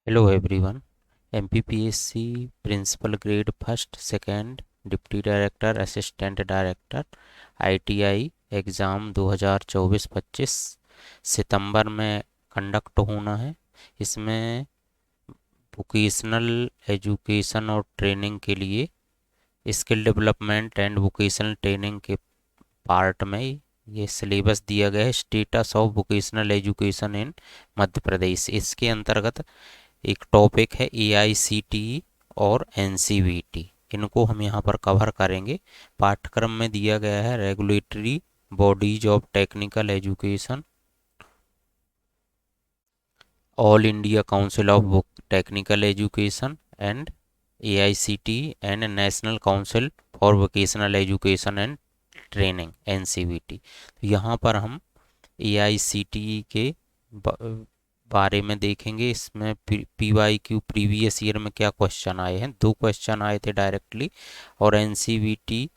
Hello everyone. MPPSC Principal Grade First, Second, Deputy Director, Assistant Director, ITI exam 2024-25 सितंबर में conduct होना है। इसमें vocational education और training के लिए skill development and vocational training के पार्ट में ये सिलेबस दिया गया है। Status of vocational education in Madhya Pradesh, इसके अंतर्गत एक टॉपिक है AICTE और NCVT। इनको हम यहाँ पर कवर करेंगे। पाठ्यक्रम में दिया गया है regulatory bodies of technical education, all India council of technical education and AICTE and national council for vocational education and training NCVT। यहाँ पर हम AICTE के बारे में देखेंगे। इसमें PYQ प्रीवियस ईयर में क्या क्वेश्चन आए हैं, 2 क्वेश्चन आए थे डायरेक्टली, और NCVT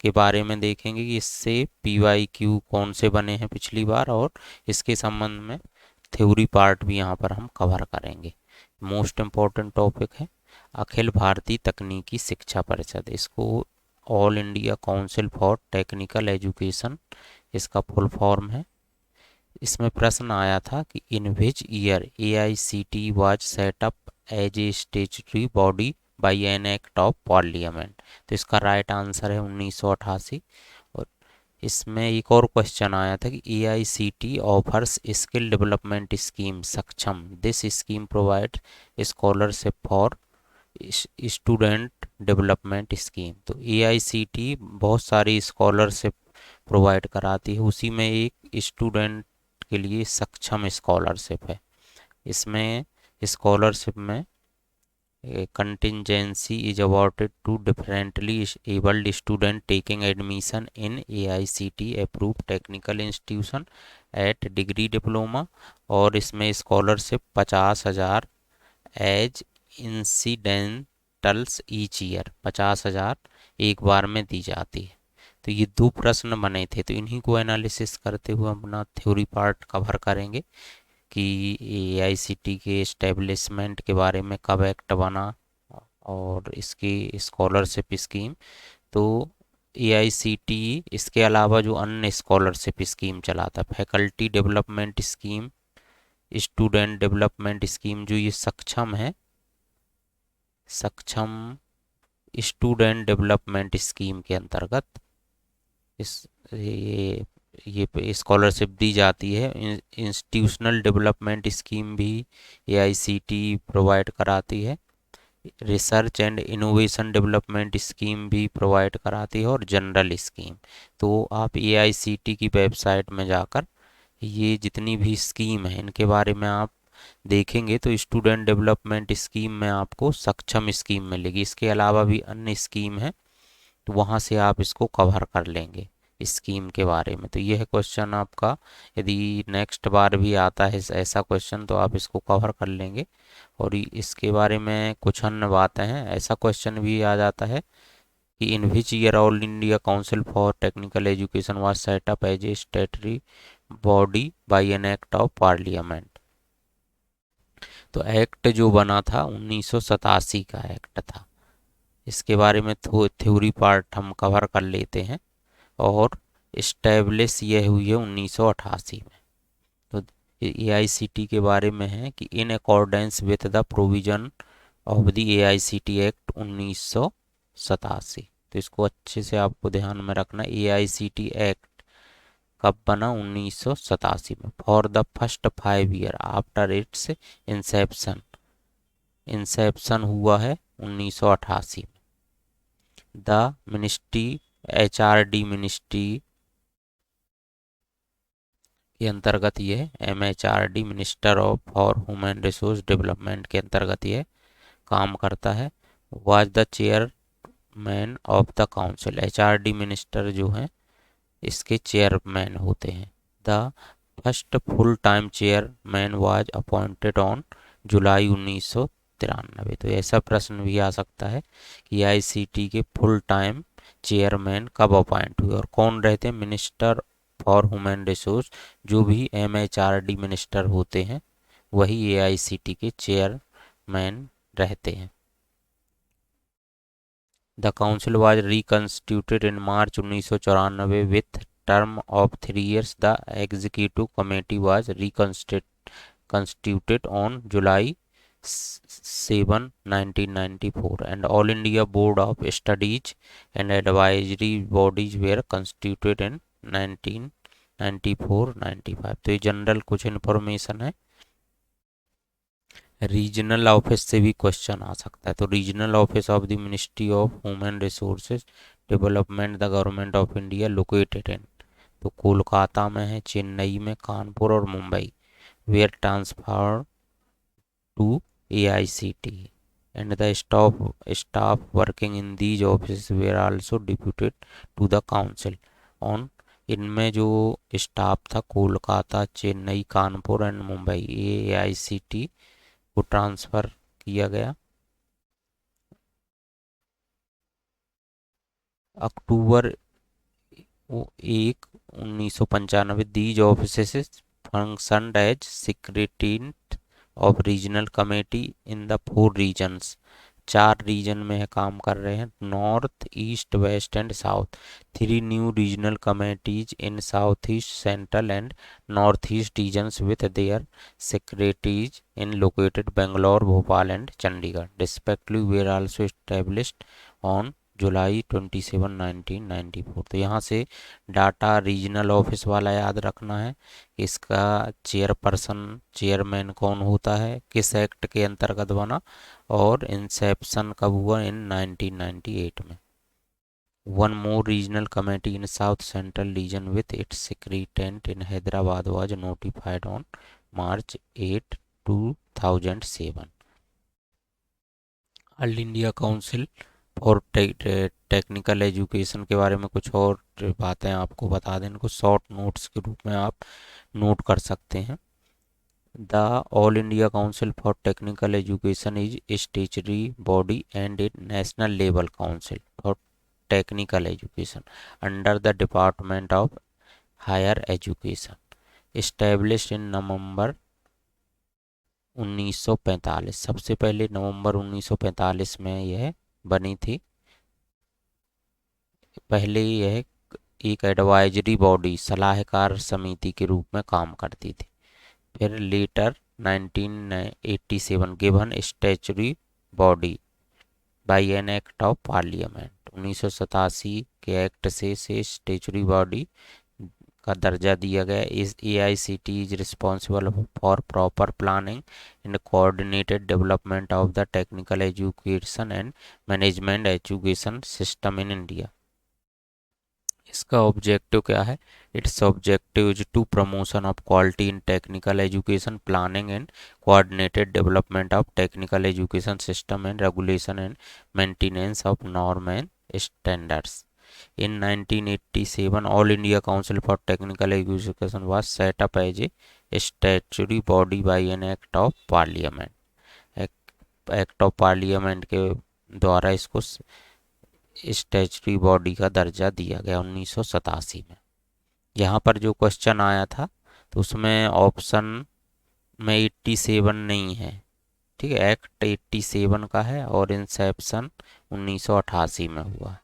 के बारे में देखेंगे कि इससे PYQ कौन से बने हैं पिछली बार, और इसके संबंध में थ्योरी पार्ट भी यहाँ पर हम कवर करेंगे। मोस्ट इम्पॉर्टेंट टॉपिक है अखिल भारतीय तकनीकी शिक्षा परिषद, इसको all India council for technical education इसका फुल फॉर्म है। इसमें प्रश्न आया था कि in which year AICTE was set up as a statutory body by an act of parliament. तो इसका राइट आंसर है 1988। और इसमें एक और क्वेश्चन आया था कि AICTE offers skill development scheme Saksham, this scheme provide scholarship for student development scheme. तो AICTE बहुत सारी स्कॉलरशिप प्रोवाइड कराती है, उसी में एक स्टूडेंट के लिए सक्षम स्कॉलरशिप है। इसमें स्कॉलरशिप में contingency is awarded to differently abled student taking admission in AICTE approved technical institution at degree diploma. और इसमें scholarship 50,000 as incidentals each year, 50,000 एक बार में दी जाती है। तो ये 2 प्रश्न बने थे, तो इन्हीं को एनालिसिस करते हुए अपना थ्योरी पार्ट कवर करेंगे कि AICTE के इस्टेब्लिशमेंट के बारे में कब एक्ट बना और इसकी स्कॉलरशिप स्कीम। तो AICTE इसके अलावा जो अन्य स्कॉलरशिप स्कीम चलाता, faculty development scheme, student development scheme, जो ये सक्षम है, सक्षम स्टूडेंट डेवलपमेंट स्कीम के अंतर्गत इस ये स्कॉलरशिप दी जाती है। इंस्टीट्यूशनल डेवलपमेंट स्कीम भी AICTE प्रोवाइड कराती है। Research and innovation development scheme भी प्रोवाइड कराती है, और जनरल स्कीम। तो आप AICTE की वेबसाइट में जाकर ये जितनी भी स्कीम है इनके बारे में आप देखेंगे तो स्टूडेंट डेवलपमेंट स्कीम में आपको सक्षम स्कीम मिलेगी। इसके अलावा भी अन्य स्कीम है, तो वहाँ से आप इसको कवर कर लेंगे स्कीम के बारे में। तो ये है क्वेश्चन आपका, यदि नेक्स्ट बार भी आता है ऐसा क्वेश्चन तो आप इसको कवर कर लेंगे। और इसके बारे में कुछ अन्य बातें हैं, ऐसा क्वेश्चन भी आ जाता है कि in which year all India council for technical education was set up as a statutory body by an act of parliament. तो एक्ट जो बना था 1987 का एक्ट था। इसके बारे में थ्योरी पार्ट हम कवर कर लेते हैं। और इस्टेब्लिश ये हुई है 1988 में। तो AICTE के बारे में है कि in accordance with the provision of the AICTE act 1987। तो इसको अच्छे से आपको ध्यान में रखना। AICTE एक्ट कब बना? 1987 में। For the first 5 year after its inception, Inception हुआ है 1988 में। द मिनिस्ट्री HRD मिनिस्ट्री के अंतर्गत ये MHRD minister of for human resource development के अंतर्गत ये काम करता है। Was the chairman of the council, HRD minister जो हैं इसके चेयरमैन होते हैं। The first full time chairman was appointed on July 1993। तो ऐसा प्रश्न भी आ सकता है कि AICTE के फुल टाइम चेयरमैन कब अपॉइंट हुए और कौन रहते हैं? मिनिस्टर फॉर ह्यूमन रिसोर्स, जो भी MHRD मिनिस्टर होते हैं वही AICT के चेयरमैन रहते हैं। The council was reconstituted in March 1994 with term of 3 years. The executive committee was constituted on July 7, 1994, and All India Board of Studies and Advisory Bodies were constituted in 1994-95। तो ये general कुछ information है। Regional office से भी question आ सकता है। तो regional office of the ministry of human resources development the government of India located in, तो कोलकाता में है, चेन्नई में, कानपुर और Mumbai. Were transfer to AICT, and the staff working in these offices were also deputed to the council on। इनमें जो staff था Kolkata, Chennai, Kanpur and Mumbai, ये AICT को ट्रांसफ़र किया गया। October 1, 1995 these offices functioned as secretariat of regional committee in the 4 regions। 4 region में है, काम कर रहे हैं, north, east, west and south. 3 new regional committees in south east, central and north east regions with their secretaries in located Bangalore, Bhopal and Chandigarh respectively were also established on जुलाई 27, 1994। तो यहाँ से data regional office वाला याद रखना है। इसका चेयरमैन कौन होता है, किस एक्ट के अंतर्गत बना, और इंसेप्शन कब हुआ, इन 1998 में। One more regional committee in south central region with its secretariat in Hyderabad was notified on March 8, 2007। All India council और टेक्निकल एजुकेशन के बारे में कुछ और बातें आपको बता दें, इनको शॉर्ट नोट्स के रूप में आप नोट कर सकते हैं। The all India council for technical education is statutory body and a national level council for technical education under the department of higher education, established in November 1945। सबसे पहले नवंबर 1945 में यह बनी थी। पहले यह एक एडवाइजरी बॉडी, सलाहकार समिति के रूप में काम करती थी। फिर later 1987 given statutory body by an act of parliament. 1987 के एक्ट से स्टैचुटरी बॉडी का दर्जा दिया गया। इस AICT is responsible for proper planning and coordinated development of the technical education and management education system in India. इसका objective क्या है? Its objective is to promotion of quality in technical education, planning and coordinated development of technical education system and regulation and maintenance of norm and standards. In 1987, All India Council for Technical Education was set up as a statutory body by an Act of Parliament। Act of parliament के द्वारा इसको statutory body का दर्जा दिया गया 1987 में। यहाँ पर जो क्वेश्चन आया था तो उसमें ऑप्शन में 87 नहीं है, ठीक है, एक्ट 87 का है और इंसेप्शन 1988 में हुआ है,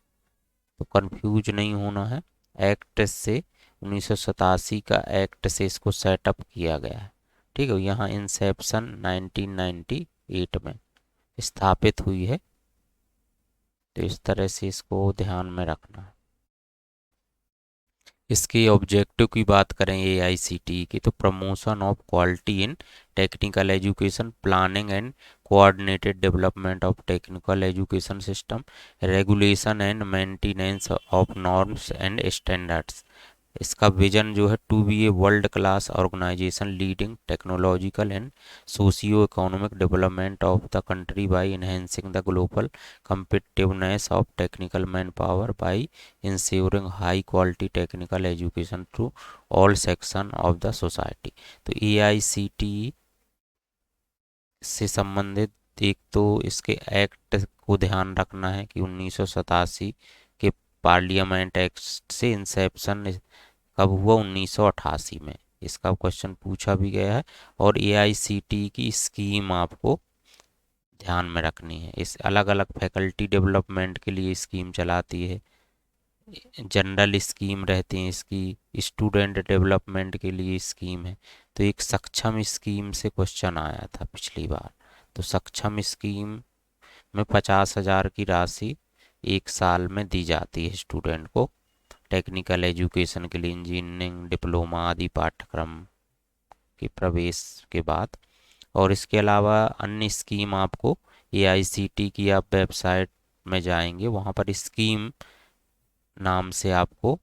तो कंफ्यूज नहीं होना है। एक्ट से 1987 का एक्ट से इसको सेटअप किया गया है, ठीक है। यहाँ इंसेप्शन 1998 में स्थापित हुई है, तो इस तरह से इसको ध्यान में रखना है। इसके ऑब्जेक्टिव की बात करें AICT की, तो promotion of quality in technical education, planning and coordinated development of technical education system, regulation and maintenance of norms and standards. इसका विजन जो है to be a world class organisation leading technological and socio economic development of the country by enhancing the global competitiveness of technical man power by ensuring high quality technical education through all section of the society. तो AICT से संबंधित एक तो इसके act को ध्यान रखना है कि 1987 के पार्लियामेंट एक्ट से इंसेप्शन कब हुआ, 1988 में। इसका क्वेश्चन पूछा भी गया है। और AICTE की स्कीम आपको ध्यान में रखनी है। इस अलग अलग फैकल्टी डेवलपमेंट के लिए स्कीम चलाती है, जनरल स्कीम रहती है इसकी, स्टूडेंट डेवलपमेंट के लिए स्कीम है। तो एक सक्षम स्कीम से क्वेश्चन आया था पिछली बार। तो सक्षम स्कीम में 50,000 की राशि एक साल में दी जाती है स्टूडेंट को, टेक्निकल एजुकेशन के लिए, इंजीनियरिंग डिप्लोमा आदि पाठ्यक्रम के प्रवेश के बाद। और इसके अलावा अन्य स्कीम आपको AICTE की आप वेबसाइट में जाएंगे, वहाँ पर स्कीम नाम से आपको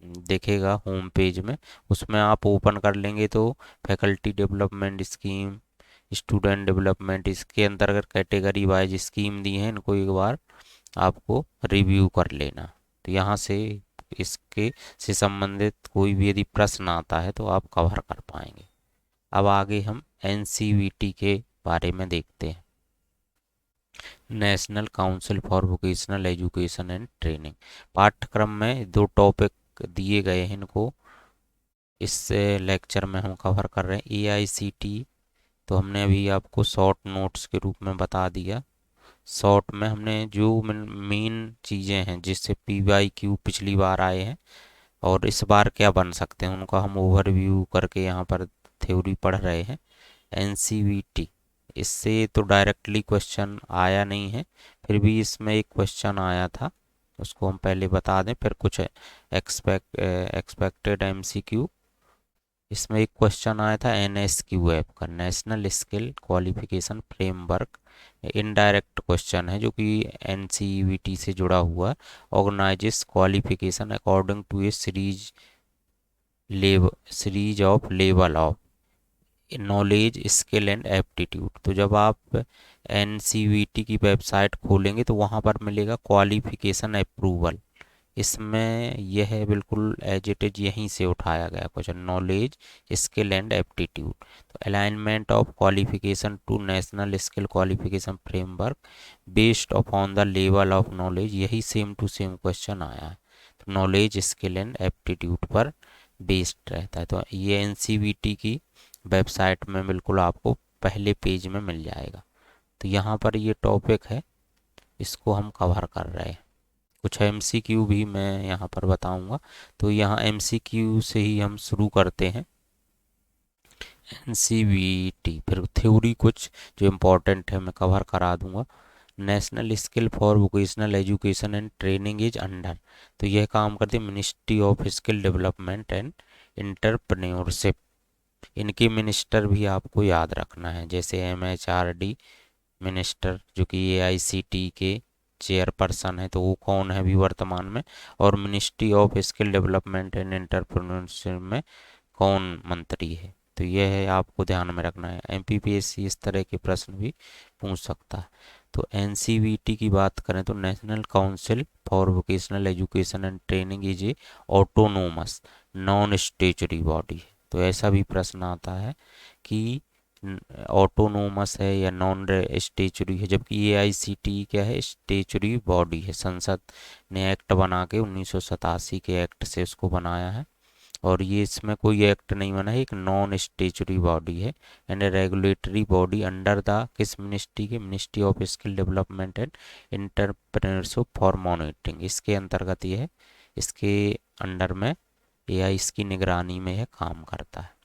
देखेगा होम पेज में, उसमें आप ओपन कर लेंगे तो faculty development scheme, student development, इसके अंतर्गत कैटेगरी वाइज स्कीम दी है, इनको एक बार आपको रिव्यू कर लेना। तो यहाँ से इसके से संबंधित कोई भी यदि प्रश्न आता है तो आप कवर कर पाएंगे। अब आगे हम NCVT के बारे में देखते हैं, national council for vocational education and training. पाठ्यक्रम में 2 टॉपिक दिए गए हैं, इनको इस लेक्चर में हम कवर कर रहे हैं। AICTE तो हमने अभी आपको शॉर्ट नोट्स के रूप में बता दिया। शॉर्ट में हमने जो मेन चीज़ें हैं जिससे PYQ पिछली बार आए हैं और इस बार क्या बन सकते हैं, उनका हम ओवरव्यू करके यहाँ पर थ्योरी पढ़ रहे हैं। NCVT इससे तो डायरेक्टली क्वेश्चन आया नहीं है, फिर भी इसमें एक क्वेश्चन आया था, उसको हम पहले बता दें, फिर कुछ एक्सपेक्टेड MCQ। इसमें एक क्वेश्चन आया था NSQF का, national skill qualification framework, indirect question है जो कि NCVT से जुड़ा हुआ है। Organises qualification according to a series of level of knowledge skill and aptitude. तो जब आप NCVT की वेबसाइट खोलेंगे तो वहाँ पर मिलेगा क्वालिफिकेशन अप्रूवल, इसमें यह है बिल्कुल एज इट इज यहीं से उठाया गया question, knowledge skill and aptitude. तो alignment of qualification to national skill qualification framework based upon the level of knowledge, यही सेम टू सेम क्वेश्चन आया है। तो नॉलेज स्किल एंड एप्टीट्यूड पर बेस्ड रहता है। तो ये NCVT की वेबसाइट में बिल्कुल आपको पहले पेज में मिल जाएगा। तो यहाँ पर ये टॉपिक है, इसको हम कवर कर रहे हैं। कुछ MCQ भी मैं यहाँ पर बताऊंगा। तो यहाँ MCQ से ही हम शुरू करते हैं, NCVT, फिर थ्योरी कुछ जो इम्पोर्टेंट है मैं कवर करा दूंगा। National skill for vocational education and training is under, तो यह काम करती है ministry of skill development and entrepreneurship. इनके मिनिस्टर भी आपको याद रखना है, जैसे MHRD मिनिस्टर जो कि AICTE के चेयरपर्सन है, तो वो कौन है अभी वर्तमान में, और ministry of skill development and entrepreneurship में कौन मंत्री है। तो यह है आपको ध्यान में रखना है। MPPSC इस तरह के प्रश्न भी पूछ सकता है। तो NCVT की बात करें तो national council for vocational education and training is a autonomous non statutory body है। तो ऐसा भी प्रश्न आता है कि ऑटोनोमस है या नॉन स्टेचुरी है, जबकि AICTE क्या है, स्टेचुरी बॉडी है। संसद ने एक्ट बना के 1987 के एक्ट से उसको बनाया है, और ये इसमें कोई एक्ट नहीं बना है, एक नॉन स्टेचुरी बॉडी है and regulatory body under the किस मिनिस्ट्री के, ministry of skill development and entrepreneurship for monitoring, इसके अंतर्गत ये है, इसके अंडर में AI इसकी निगरानी में यह काम करता है।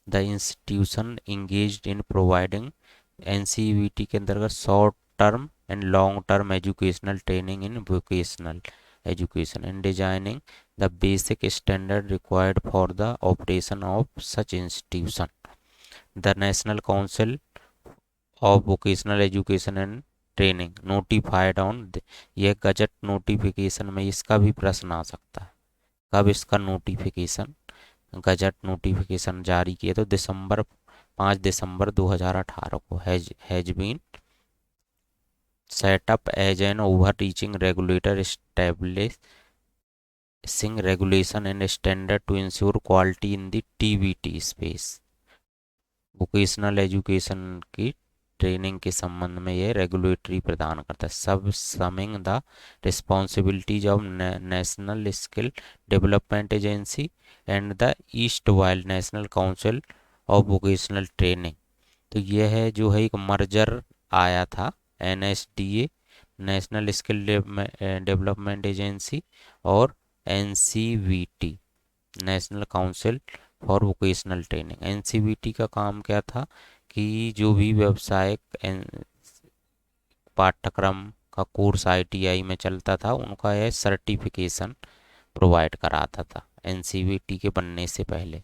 The institution engaged in providing, NCVT के अंतर्गत short term and long term educational training in vocational education and designing the basic standard required for the operation of such institution. The national council of vocational education and training notified on, यह gazette notification में इसका भी प्रश्न आ सकता है, कब इसका notification, gazette notification जारी किया तो 5 दिसंबर 2018 को has been set up as an over reaching regulator establishing regulation and standard to ensure quality in the TVT space, vocational education की ट्रेनिंग के संबंध में ये रेगुलेटरी प्रदान करता है। Subsuming the responsibilities of national skill development agency and the erstwhile national council of vocational training. तो यह है जो है एक मर्जर आया था, NSDA national skill development agency और NCVT national council for vocational training. NCVT का काम क्या था कि जो भी व्यावसायिक पाठ्यक्रम का कोर्स ITI में चलता था उनका यह सर्टिफिकेशन प्रोवाइड कराता था NCVT के बनने से पहले।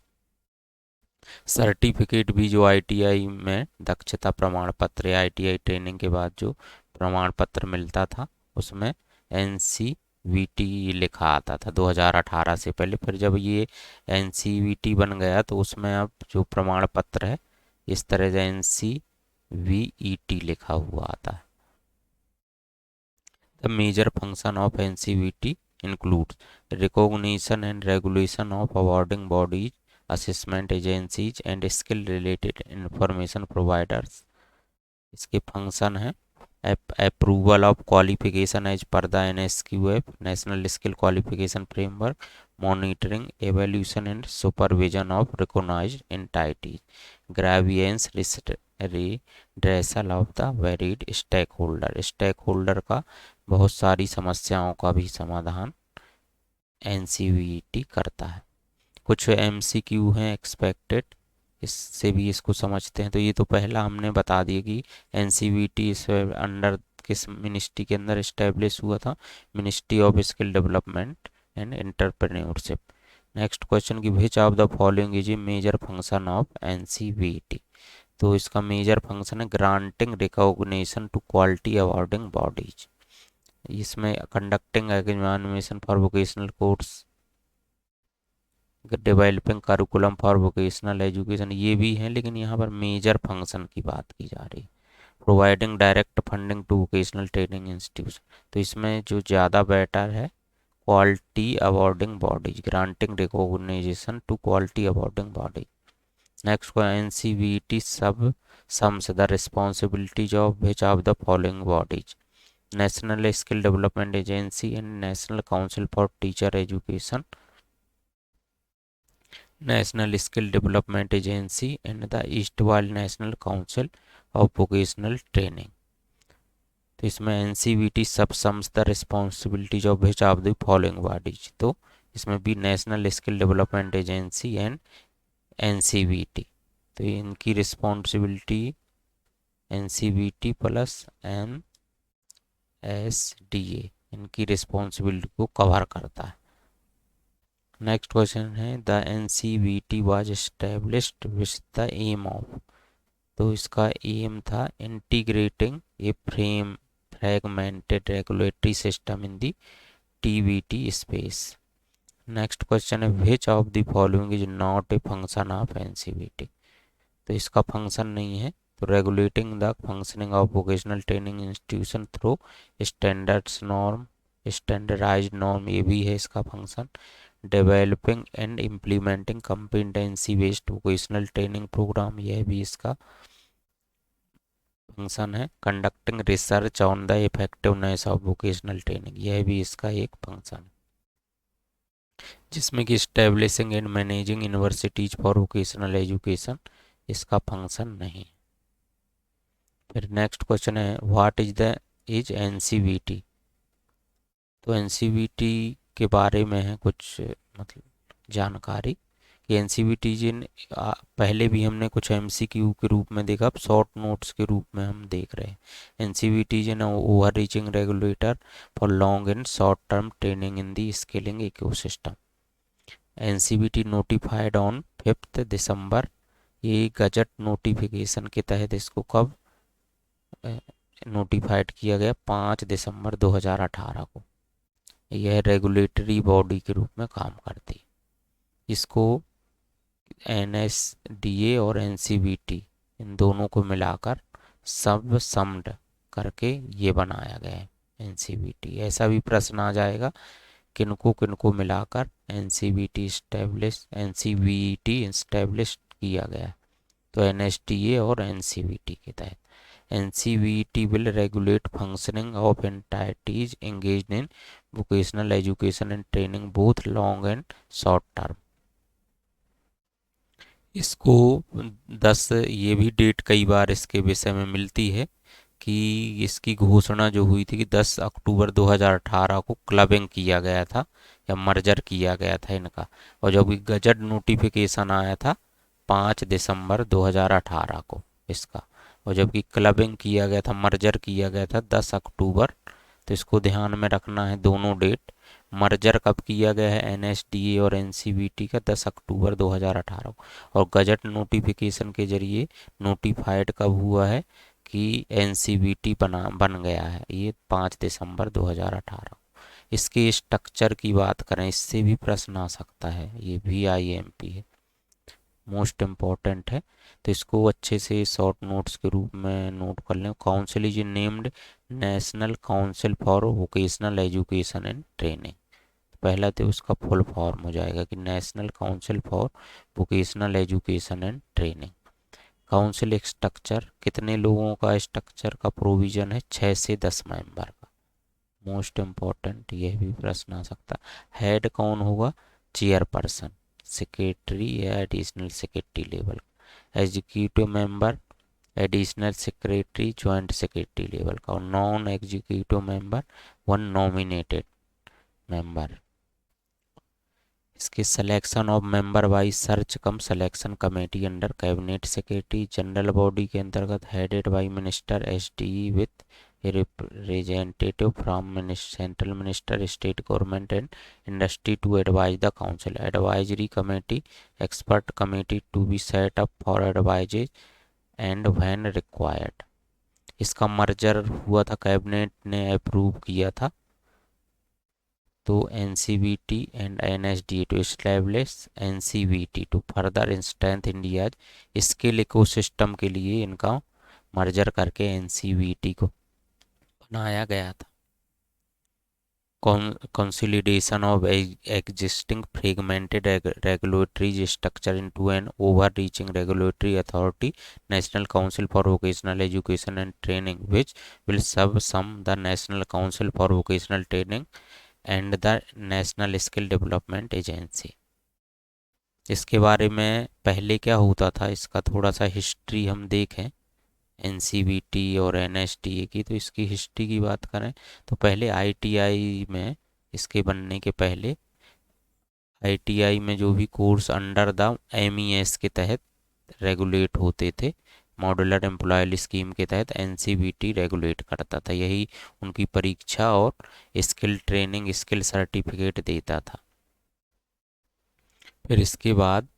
सर्टिफिकेट भी जो ITI में दक्षता प्रमाण पत्र या ITI ट्रेनिंग के बाद जो प्रमाण पत्र मिलता था उसमें NCVT लिखा आता था 2018 से पहले। फिर जब ये NCVT बन गया तो उसमें अब जो प्रमाण पत्र है इस तरह से NCVET लिखा हुआ आता है। The major function of NCVT includes recognition and regulation of awarding bodies, assessment agencies and skill related information providers। इसके फंक्शन है approval of qualification as per the NSQF national skill qualification framework, monitoring evaluation and supervision of recognised entities, grievance redressal of the varied stakeholder. Stakeholder का बहुत सारी समस्याओं का भी समाधान NCVT करता है। कुछ MCQ हैं एक्सपेक्टेड, इससे भी इसको समझते हैं। तो ये तो पहला हमने बता दिया कि NCVT इस अंडर किस मिनिस्ट्री के अंदर इस्टेब्लिश हुआ था, ministry of skill development and entrepreneurship. Next question की which of the following is a major function of NCVT। तो इसका मेजर फंक्शन है granting recognition to quality awarding bodies. इसमें conducting examination for vocational course, developing curriculum for vocational education, ये भी हैं लेकिन यहाँ पर मेजर फंक्शन की बात की जा रही है। Providing direct funding to vocational training institution, तो इसमें जो ज़्यादा बेटर है quality awarding bodies, granting recognition to quality awarding bodies. Next को NCVT subsumes the responsibilities of which of the following bodies, national skill development agency and national council for teacher education, national skill development agency and the erstwhile national council of vocational training. तो इसमें NCVT subsumes the responsibilities of which of the following bodies, तो इसमें भी national skill development agency and NCVT, तो इनकी responsibility NCVT plus NSDA इनकी responsibility को cover करता है। नेक्स्ट क्वेश्चन है the NCVT was established with the aim of, तो इसका एम था integrating a fragmented regulatory system in the TVT space. Next question है which of the following is not a function of NCVT, तो इसका function नहीं है। तो regulating the functioning of vocational training institution through standards norm, standardised norm, ये भी है इसका function. Developing and implementing competency based vocational training programme, यह भी इसका फंक्शन है। Conducting research on the effectiveness of vocational training, यह भी इसका एक फंक्शन है। जिसमें कि establishing and managing universities for vocational education, इसका फंक्शन नहीं। फिर नेक्स्ट क्वेश्चन है व्हाट इज NCVT, तो NCVT के बारे में है कुछ मतलब जानकारी कि NCVT जिन पहले भी हमने कुछ MCQ के रूप में देखा, अब शॉर्ट नोट्स के रूप में हम देख रहे हैं। NCVT is an over reaching regulator for long and short term training in the skilling ecosystem. NCVT notified on 5 दिसंबर, ये गजट नोटिफिकेशन के तहत इसको कब नोटिफाइड किया गया, 5 दिसंबर 2018 को। यह रेगुलेटरी बॉडी के रूप में काम करती है। इसको NSDA और NCVT इन दोनों को मिलाकर सब सम्ड करके ये बनाया गया है NCVT। ऐसा भी प्रश्न आ जाएगा किनको मिलाकर NCVT इस्टेब्लिश किया गया, तो NSDA और NCVT के तहत। NCVT will regulate functioning of entities engaged in vocational education and training both long and short term। इसको 10 ये भी डेट कई बार इसके विषय में मिलती है कि इसकी घोषणा जो हुई थी कि 10 अक्टूबर 2018 को क्लबिंग किया गया था या मर्जर किया गया था इनका, और जब गजट नोटिफिकेशन आया था 5 दिसंबर 2018 को इसका, और जबकि क्लबिंग किया गया था, मर्जर किया गया था 10 अक्टूबर। तो इसको ध्यान में रखना है दोनों डेट। मर्जर कब किया गया है NSDA और NCVT का? 10 अक्टूबर 2018 को। और गजट नोटिफिकेशन के जरिए नोटिफाइड कब हुआ है कि NCVT बन गया है, ये 5 दिसंबर 2018। इसके स्ट्रक्चर की बात करें, इससे भी प्रश्न आ सकता है, ये VIMP है, मोस्ट इम्पॉर्टेंट है, तो इसको अच्छे से शॉर्ट नोट्स के रूप में नोट कर लें। Council is named national council for vocational education and training. पहला तो उसका फुल फॉर्म हो जाएगा कि national council for vocational education and training. Council structure, कितने लोगों का स्ट्रक्चर का प्रोविजन है? 6 से 10 मेंबर का, मोस्ट इम्पॉर्टेंट, यह भी प्रश्न आ सकता। हेड कौन होगा? चेयरपर्सन, सेक्रेटरी या additional secretary level. Executive member, additional secretary, joint secretary level का। और non executive member, one nominated member. इसके selection of member by search cum selection committee under cabinet secretary. General body के अंतर्गत headed by minister SDE with representative from central minister, state government and industry to advise the council. Advisory committee, expert committee to be set up for advise and when required. इसका merger हुआ था, cabinet ने approve किया था। तो NCVT and NSDA to establish NCVT to further strength India's skill ecosystem के लिए इनका मर्जर करके NCVT को बनाया गया था। Consolidation of existing fragmented regulatory structure into an over reaching regulatory authority, national council for vocational education and training, which will subsume the national council for vocational training and the national skill development agency. इसके बारे में पहले क्या होता था, इसका थोड़ा सा हिस्ट्री हम देखें NCVT और NSDA की। तो इसकी हिस्ट्री की बात करें तो पहले ITI में, इसके बनने के पहले ITI में जो भी कोर्स अंडर द MES के तहत रेगुलेट होते थे, मॉड्यूलर एम्प्लॉयल स्कीम के तहत NCVT रेगुलेट करता था। यही उनकी परीक्षा और स्किल ट्रेनिंग, स्किल सर्टिफिकेट देता था। फिर इसके बाद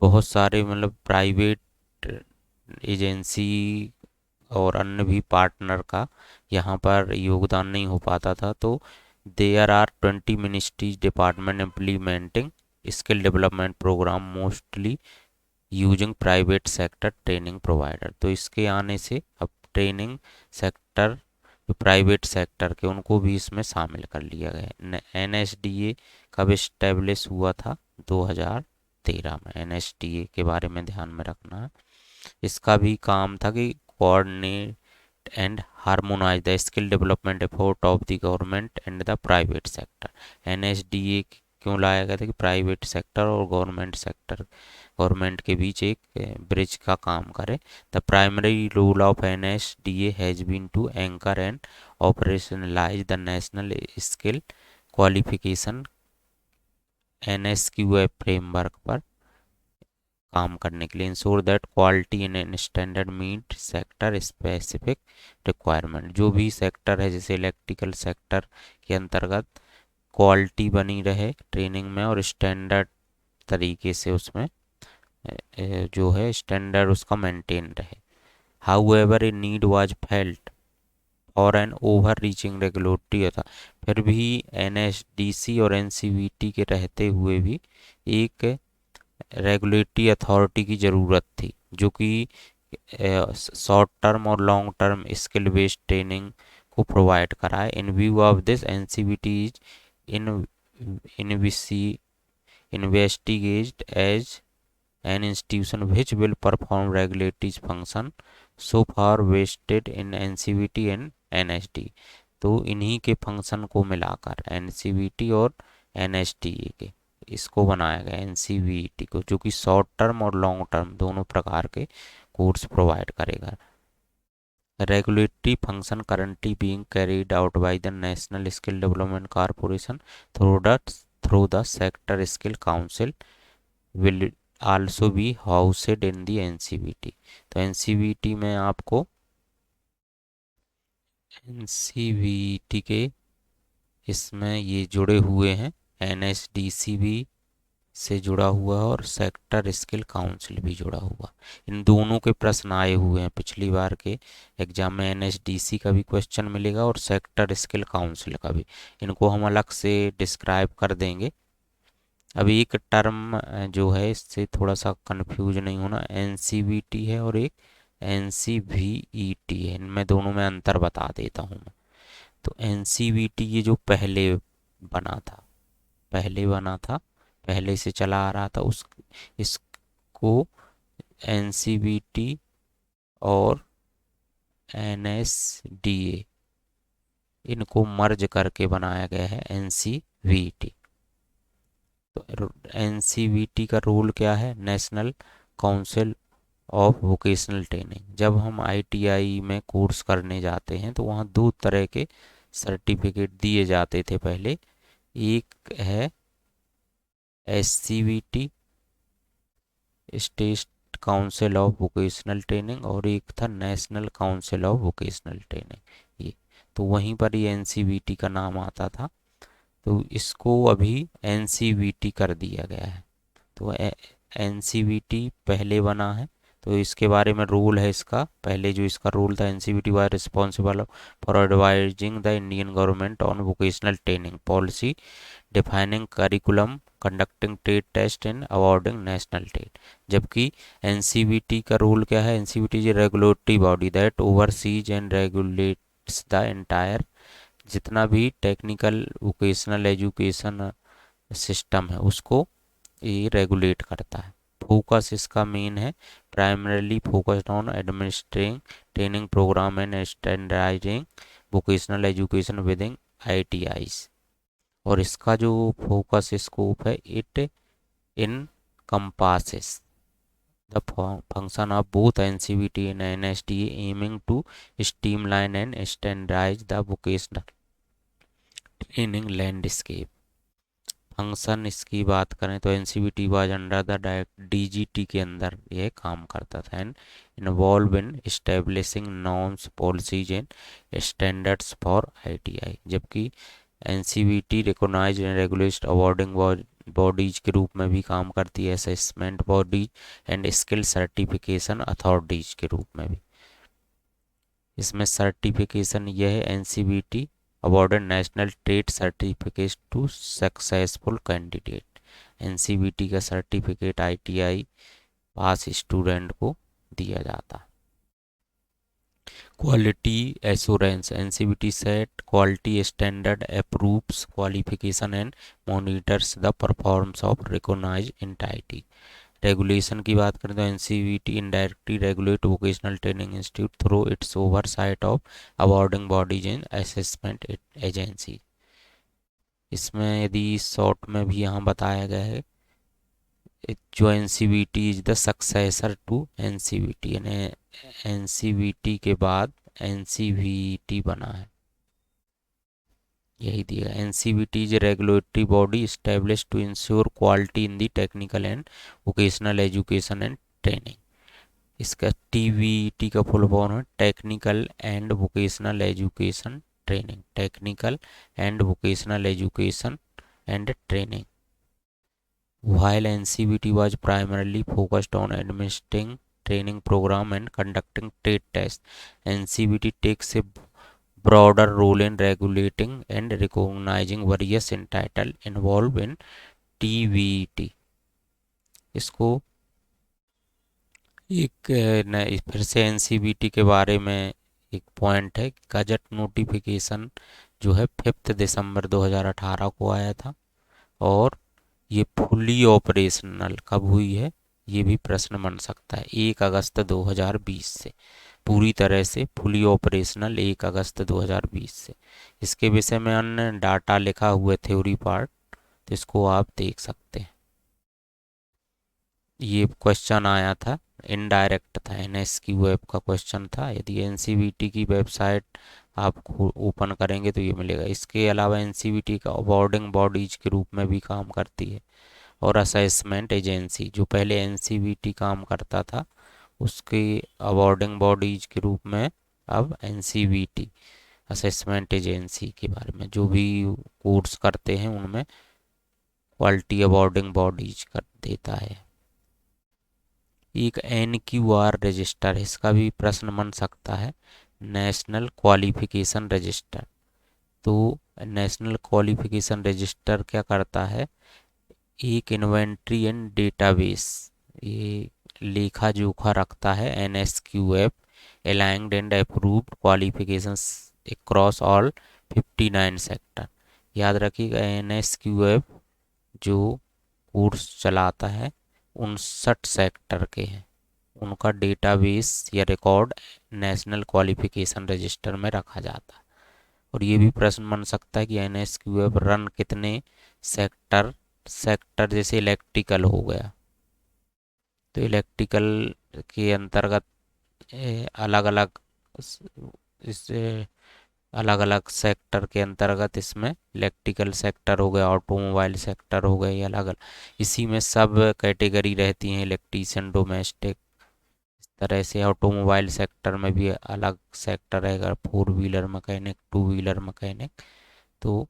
बहुत सारे मतलब प्राइवेट एजेंसी और अन्य भी पार्टनर का यहाँ पर योगदान नहीं हो पाता था। तो there are 20 ministries department implementing skill development programme mostly using private sector training provider. तो इसके आने से अब ट्रेनिंग सेक्टर, जो प्राइवेट सेक्टर के, उनको भी इसमें शामिल कर लिया गया। NSDA कब इस्टेब्लिश हुआ था? 2013 में। NSDA के बारे में ध्यान में रखना है। इसका भी काम था कि coordinate and harmonise the skill development effort of the government and the private sector. NSDA क्यों लाया गया था? कि प्राइवेट सेक्टर और गवर्नमेंट के बीच एक ब्रिज का काम करे। The primary role of NSDA has been to anchor and operationalise the national skill qualification NSQF framework पर काम करने के लिए। Ensure that quality in standard meet sector specific requirement. जो भी सेक्टर है, जैसे इलेक्ट्रिकल सेक्टर के अंतर्गत क्वालिटी बनी रहे ट्रेनिंग में और स्टैंडर्ड तरीके से उसमें जो है स्टैंडर्ड उसका मेंटेन रहे। However a need was felt और एन ओवर रीचिंग रेगुलेटरी था। फिर भी NSDC और NCVT के रहते हुए भी एक रेगुलेटरी अथॉरिटी की ज़रूरत थी, जो कि शॉर्ट टर्म और long term skill based training को प्रोवाइड कराए। In view of this NCVT is in investigated as an institution which will perform regulatory function so far vested in NCVT and NSD. तो इन्हीं के function को मिलाकर NCVT और NSD के इसको बनाया गया एनसीवीटी को, जो कि शॉर्ट टर्म और लॉन्ग टर्म दोनों प्रकार के कोर्स प्रोवाइड करेगा। Regulatory function currently being carried out by the National Skill Development Corporation through the Sector Skill Council will also be housed in the NCVT। तो NCVT में आपको NCVT के इसमें ये जुड़े हुए हैं, NSDC भी से जुड़ा हुआ है और सेक्टर स्किल काउंसिल भी जुड़ा हुआ। इन दोनों के प्रश्न आए हुए हैं पिछली बार के एग्जाम में, एनएसडीसी का भी क्वेश्चन मिलेगा और सेक्टर स्किल काउंसिल का भी। इनको हम अलग से डिस्क्राइब कर देंगे। अभी एक टर्म जो है इससे थोड़ा सा कंफ्यूज नहीं होना, एनसीवीटी है और एक एनसीवीईटी है, इनमें दोनों में अंतर बता देता हूँ मैं। तो एनसीवीटी ये जो पहले से चला आ रहा था इसको एनसीवीटी और एनएसडीए इनको मर्ज करके बनाया गया है एनसीवीटी। तो एनसीवीटी का रूल क्या है, national council of vocational training. जब हम आईटीआई में कोर्स करने जाते हैं तो वहाँ दो तरह के सर्टिफिकेट दिए जाते थे पहले। एक है SCVT state council of vocational training और एक था national council of vocational training. ये तो वहीं पर ही एनसीवीटी का नाम आता था, तो इसको अभी एनसीवीटी कर दिया गया है। तो एनसीवीटी पहले बना है, तो इसके बारे में रूल है इसका। पहले जो इसका रूल था, NCVT was responsible for advising the Indian government on vocational training policy, defining curriculum, conducting trade test and awarding national trade. जबकि एनसीवीटी का रूल क्या है, NCVT is a regulatory body that oversees and regulates the entire, जितना भी technical vocational education system है उसको ये regulate करता है। फोकस इसका मेन है, primarily focused on administrating training program and standardising vocational education within ITIs. और इसका जो फोकस स्कोप है, it encompasses the function of both NCVT and NSDA aiming to streamline and standardise the vocational training landscape. Function इसकी बात करें तो NCVT was under the DGT के अंदर यह काम करता था and involve in establishing norms, policies and standards for ITI. जबकि NCVT recognise and regulate awarding bodies के रूप में भी काम करती है, assessment bodies and skill certification authorities के रूप में भी। इसमें सर्टिफिकेशन यह है, NCVT awarded national trade certificates to successful candidate। NCVT का सर्टिफिकेट आईटीआई पास स्टूडेंट को दिया जाता। Quality assurance, NCVT set quality standard, approves qualification and monitors the performance of recognised entity. Regulation की बात करें तो NCVT indirectly regulate vocational training institute through it's oversight of awarding bodies and assessment agency. इसमें यदि short में भी यहाँ बताया गया है, जो NCVT is the successor to NCVT, यानी एनसीवीटी के बाद एनसीवीटी बना है, यही दिया। NCVT is regulatory body establish to ensure quality in the technical and vocational education and training. इसका टीवीटी का फुल फॉर्म है technical and vocational education training, technical and vocational education and training. While NCVT was primarily focused on administering training program and conducting trade tests, NCVT takes a broader role in regulating and recognizing various entitled involved in TVT। इसको एक फिर से NCVT के बारे में एक point है, gazette notification जो है 5 दिसंबर 2018 को आया था और ये फुली ऑपरेशनल कब हुई है, ये भी प्रश्न बन सकता है, 1 अगस्त 2020 से। पूरी तरह से फुली ऑपरेशनल 1 अगस्त 2020 से। इसके विषय में अन्य डाटा लिखा हुआ है थ्योरी पार्ट, तो इसको आप देख सकते हैं। ये क्वेश्चन आया था, इनडायरेक्ट था, NSQF का क्वेश्चन था। यदि NCVT की वेबसाइट आप ओपन करेंगे तो ये मिलेगा। इसके अलावा NCVT का अवॉर्डिंग बॉडीज के रूप में भी काम करती है, और असेसमेंट एजेंसी, जो पहले NCVT काम करता था उसके अवॉर्डिंग बॉडीज के रूप में अब NCVT असेसमेंट एजेंसी के बारे में, जो भी कोर्स करते हैं उनमें क्वालिटी अवॉर्डिंग बॉडीज कर देता है। एक NQR रजिस्टर है, इसका भी प्रश्न बन सकता है, नेशनल क्वालिफिकेशन रजिस्टर। तो नेशनल क्वालिफिकेशन रजिस्टर क्या करता है, एक इन्वेंट्री एंड डेटाबेस, ये लेखा जोखा रखता है NSQF aligned and approved qualifications across all 59 sector. याद रखिएगा, NSQF जो कोर्स चलाता है 59 सेक्टर के हैं, उनका डेटाबेस या रिकॉर्ड नेशनल क्वालिफिकेशन रजिस्टर में रखा जाता है। और ये भी प्रश्न बन सकता है कि NSQF रन कितने सेक्टर जैसे इलेक्ट्रिकल हो गया, तो इलेक्ट्रिकल के अंतर्गत अलग अलग इस अलग अलग सेक्टर के अंतर्गत इसमें इलेक्ट्रिकल सेक्टर हो गया, ऑटोमोबाइल सेक्टर हो गए, अलग अलग इसी में सब कैटेगरी रहती हैं, इलेक्ट्रीशियन, डोमेस्टिक। इस तरह से ऑटोमोबाइल सेक्टर में भी अलग सेक्टर है, अगर 4 व्हीलर मैकेनिक, 2 व्हीलर मैकेनिक, तो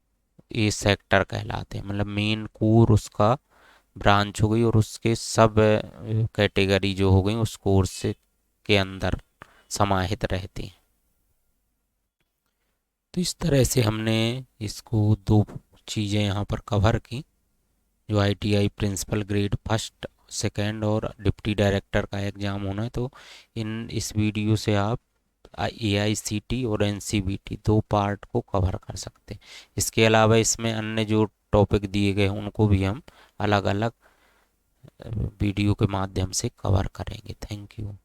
ये सेक्टर कहलाते हैं। मतलब मेन कोर उसका ब्रांच हो गई, और उसके सब कैटेगरी जो हो गई उस कोर्स से के अंदर समाहित रहती हैं। तो इस तरह से हमने इसको 2 चीज़ें यहाँ पर कवर की, जो ITI principal grade first second और डिप्टी डायरेक्टर का एग्ज़ाम होना है। तो इस वीडियो से आप AICT और NCVT 2 पार्ट को कवर कर सकते हैं। इसके अलावा इसमें अन्य जो टॉपिक दिए गए हैं उनको भी हम अलग अलग वीडियो के माध्यम से कवर करेंगे। Thank you.